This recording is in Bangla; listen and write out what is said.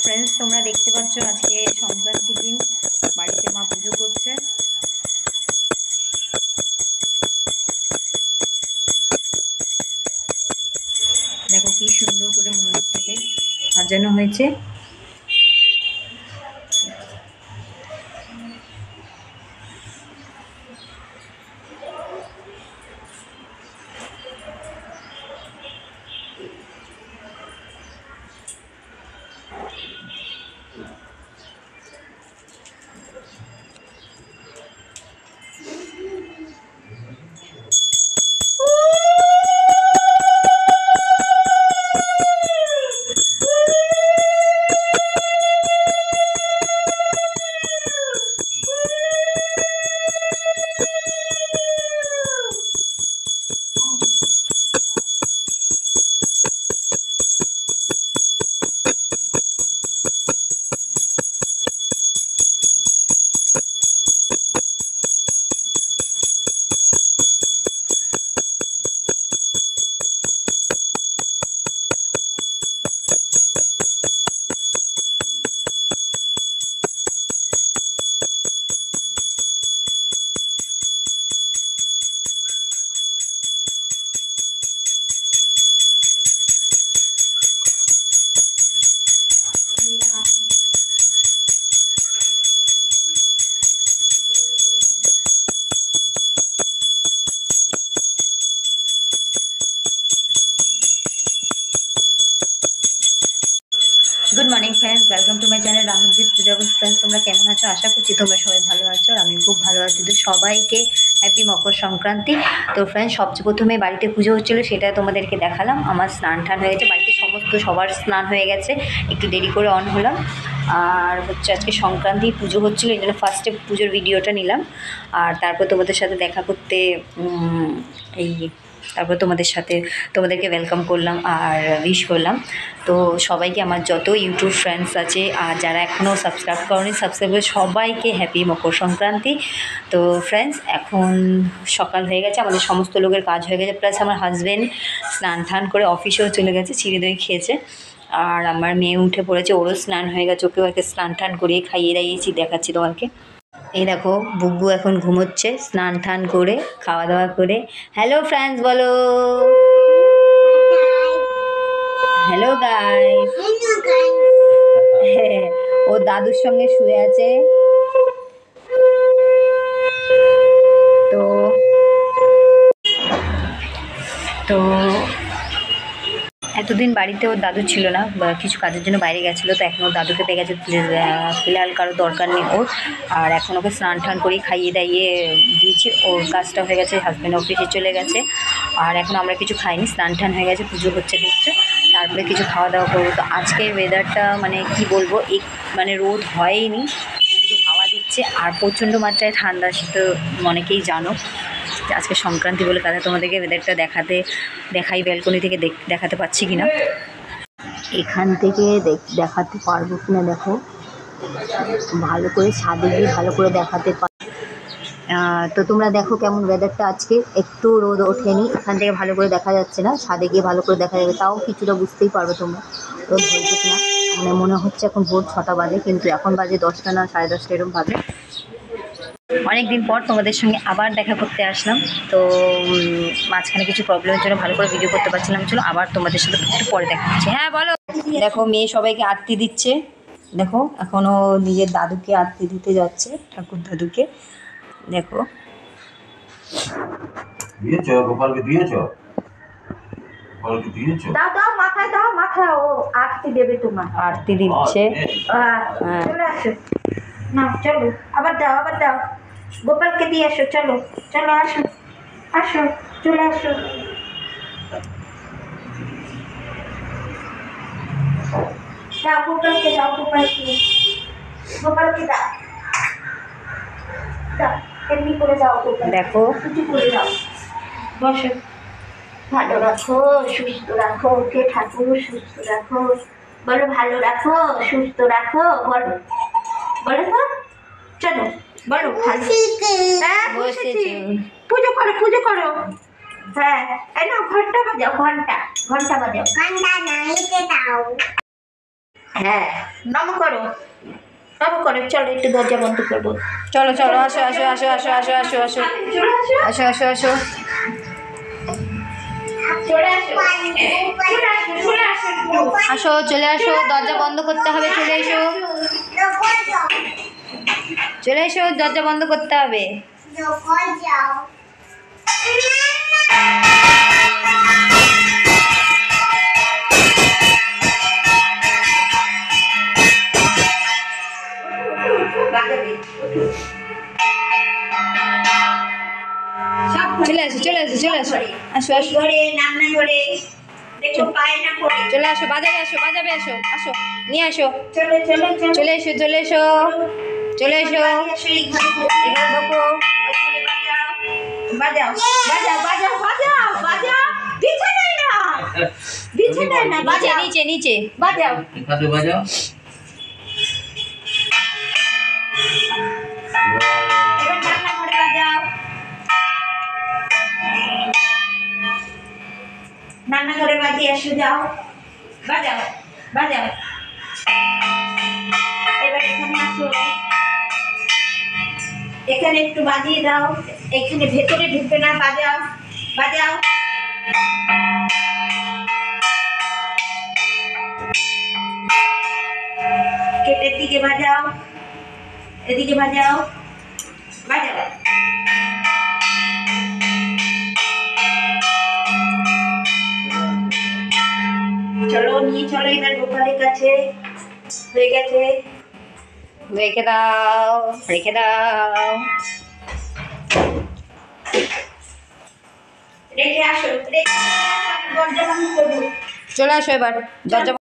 ফ্রেন্ডস, তোমরা দেখতে পাচ্ছ আজকে সংক্রান্তির দিন বাড়িতে মা পুজো করছে। দেখো কি সুন্দর করে মন্দিরটাকে সাজানো হয়েছে। Good morning friends, welcome to my channel Rahuljit Puja. Friends, তোমরা কেমন আছো? আশা করছি তোমরা সবাই ভালো আছো আর আমি খুব ভালো আছি। তো সবাইকে হ্যাপি মকর সংক্রান্তি। তো ফ্রেন্ডস, সবচেয়ে প্রথমে বাড়িতে পুজো হচ্ছিলো, সেটা তোমাদেরকে দেখালাম। আমার স্নান টান হয়ে গেছে, বাড়িতে সবার স্নান হয়ে গেছে, একটু দেরি করে অন হলাম। আর হচ্ছে আজকে সংক্রান্তি পুজো হচ্ছিলো, এই জন্য ফার্স্টে পুজোর ভিডিওটা নিলাম। আর তারপর তোমাদের সাথে দেখা করতে তারপর তোমাদেরকে ওয়েলকাম করলাম আর উইশ করলাম। তো সবাইকে, আমার যত ইউটিউব ফ্রেন্ডস আছে আর যারা এখনও সাবস্ক্রাইব করেনি, সাবস্ক্রাইব করে সবাইকে হ্যাপি মকর সংক্রান্তি। তো ফ্রেন্ডস, এখন সকাল হয়ে গেছে, আমাদের সমস্ত লোকের কাজ হয়ে গেছে, প্লাস আমার হাজব্যান্ড স্নান টান করে অফিসেও চলে গেছে, চিড়ে দই খেয়েছে। আর আমার মেয়ে উঠে পড়েছে, ওরও স্নান হয়ে গেছে, ওকেও একে স্নান টান করিয়ে খাইয়ে দাইয়েছি, দেখাচ্ছি তোমাকে। এই দেখো, বুব্বু এখন ঘুমোচ্ছে স্নান টান করে, খাওয়া দাওয়া করে। হ্যালো ফ্রেন্ডস বলো। Hello guys. ও দাদুর সঙ্গে শুয়ে আছে। তো তো এতদিন বাড়িতে ওর দাদু ছিল না, কিছু কাজের জন্য বাইরে গেছিলো। তো এখন ওর দাদুকে পেয়ে গেছে, ফিলহাল কারো দরকার নেই ওর। আর এখন ওকে স্নান টান করে খাইয়ে দাইয়ে দিয়েছি, ওর কাজটা হয়ে গেছে, হাজব্যান্ড অফিসে চলে গেছে। আর এখন আমরা কিছু খাইনি, স্নান টান হয়ে গেছে, পুজো হচ্ছে দেখছে, তারপরে কিছু খাওয়া দাওয়া করবো। তো আজকের ওয়েদারটা মানে কি বলবো, মানে রোদ হয়নি, শুধু হাওয়া দিচ্ছে আর প্রচণ্ড মাত্রায় ঠান্ডা। সেটা অনেকেই জানো, আজকে সংক্রান্তি বলে তাহলে তোমাদেরকে ওয়েদারটা দেখাই ব্যালকনি থেকে দেখাতে পাচ্ছি কিনা, এখান থেকে দেখাতে পারবো কিনা। দেখো ভালো করে ছাদে গিয়ে ভালো করে দেখাতে পার। তো তোমরা দেখো কেমন ওয়েদারটা আজকে, একটু রোদ ওঠেনি, এখান থেকে ভালো করে দেখা যাচ্ছে না, ছাদে গিয়ে ভালো করে দেখা যাবে, তাও কিছুটা বুঝতেই পারবে তোমরা রোদ হয়েছে কিনা। মানে মনে হচ্ছে এখন ভোর 6টা বাজে, কিন্তু এখন বাজে 10টা না 10:30 এরকম বাজে। অনেকদিন পর তোমাদের সঙ্গে আবার দেখা করতে আসলাম। তো মাঝখানে কিছু প্রবলেমের জন্য ভালো করে ভিডিও করতে পারছিলাম, চলো আবার তোমাদের সাথে একটু পরে দেখা হচ্ছে। হ্যাঁ বলো। দেখো মেয়ে সবাইকে আরতি দিচ্ছে, দেখো এখনও নিজের দাদুকে আরতি দিতে যাচ্ছে, ঠাকুর দাদুকে। দেখো দিয়েছো, গোপালকে দিয়েছো, দাও মাথায় দাও, মাথায় ও আরতি দেবে, তোমার আরতি দিচ্ছে। চলে আসো না, চলো আবার দাও গোপালকে দিয়ে আসো, চলো আসো চলে আসো। দাও গোপালকে দাও এমনি করে দাও গোপাল, দেখো কিছু করে দাও। বসো, ভালো রাখো, সুস্থ রাখো, ওকে ঠাকুর সুস্থ রাখো, বলো ভালো রাখো, সুস্থ রাখো, বলো তো, চলো বলো ভালো। হ্যাঁ বসেছি, পুজো করো। হ্যাঁ, এই নাও ঘন্টা বাজাও, ঘন্টা বাজাও। ঘন্টা নাইতে দাও। হ্যাঁ, নম করো, নম করো। চলো একটু দরজা বন্ধ করবো। চলো চলো, আসো আসো আসো আসো আসো আসো আসো চলে আসো, আসো আসো আসো। চলে আসো, চলে আসো, চলে আসো একটু। আসো চলে আসো, দরজা বন্ধ করতে হবে, চলে এসো চলে এসো, দরজা বন্ধ করতে হবে। বাজাবে, সব চলে আসো চলে আসো চলে আসো, আসো আসো ঘরে, রান্না ঘরে, দেখো পায় না পড়ে। চলে আসো, বাজাবে আসো, বাজাবে আসো, আসো নিয়ে আসো, চলো চলো চলো, চলে এসো চলে এসো চলে এসো। আসো এই ঘরে, এখানে ঢোকো। ওই ঘরে বাজাও, বাজাও, বাজাও, বাজাও, বাজাও, বাজাও, বিছানায় না, বিছানায় না, নিচে বাজাও, নিচে নিচে। বাজাও। खाते बजाओ। এবার রান্না ঘরে বাজাও, রান্নাঘরে বাজিয়ে এসে যাও, বাজাও, বাজাও। এবার এখানে আসো, এখানে একটু বাজিয়ে দাও, এখানে ভেতরে ঢুকবে না, বাজাও, বাজাও। গেটের দিকে বাজাও, এদিকে বাজাও, বাজাও। চলো নিয়ে চলো এবার গোপালের কাছে, হয়ে গেছে। রেখে দাও রেখে দাও। রেখে আসো, রেখে আসো, দরজা বন্ধ করবো। চলে আসো এবার, দরজা